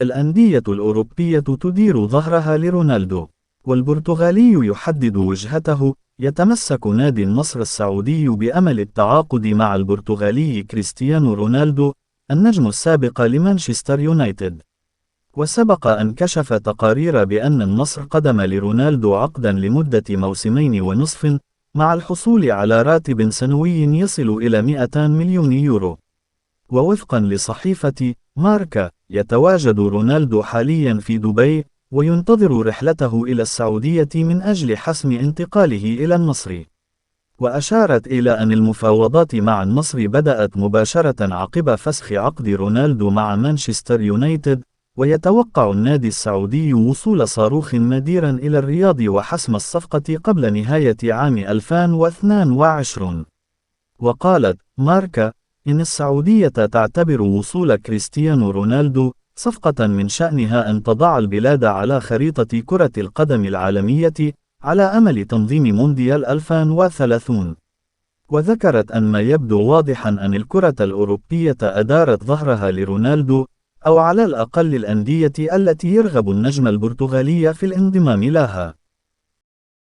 الأندية الأوروبية تدير ظهرها لرونالدو، والبرتغالي يحدد وجهته. يتمسك نادي النصر السعودي بأمل التعاقد مع البرتغالي كريستيانو رونالدو، النجم السابق لمانشستر يونايتد. وسبق أن كشف تقارير بأن النصر قدم لرونالدو عقدا لمدة موسمين ونصف، مع الحصول على راتب سنوي يصل إلى 200 مليون يورو. ووفقا لصحيفة ماركا، يتواجد رونالدو حاليا في دبي، وينتظر رحلته إلى السعودية من أجل حسم انتقاله إلى النصر. وأشارت إلى أن المفاوضات مع النصر بدأت مباشرة عقب فسخ عقد رونالدو مع مانشستر يونايتد، ويتوقع النادي السعودي وصول صاروخ مدير إلى الرياض وحسم الصفقة قبل نهاية عام 2022. وقالت ماركا إن السعودية تعتبر وصول كريستيانو رونالدو صفقة من شأنها أن تضع البلاد على خريطة كرة القدم العالمية، على أمل تنظيم مونديال 2030. وذكرت أن ما يبدو واضحا أن الكرة الأوروبية أدارت ظهرها لرونالدو، أو على الأقل الأندية التي يرغب النجم البرتغالي في الانضمام لها.